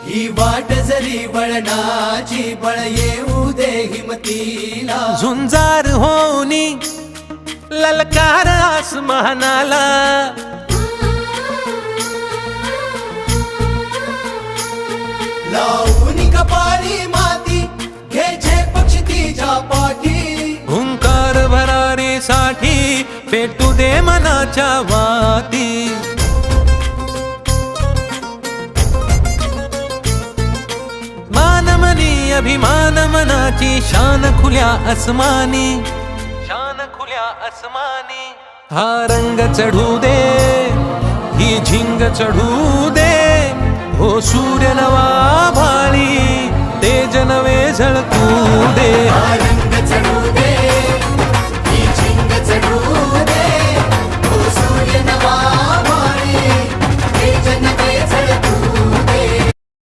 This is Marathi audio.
ही वाट जरी वळणाची बळ येऊ दे हिमतीला झुंजार होनी ललकार आसमानाला लावून कपाळी माती घ्यायचे पक्षी तिच्या पाठी हुंकार भरारीसाठी पेटू दे मनाच्या वाती मानमनी अभिमान मनाची शान खुल्या आसमानी शान खुल्या आसमानी हा रंग चढू दे ही झिंग चढू दे हो सूर्य नवा भाळी तेज नवे झळकू दे रंग चढू दे ही झिंग चढू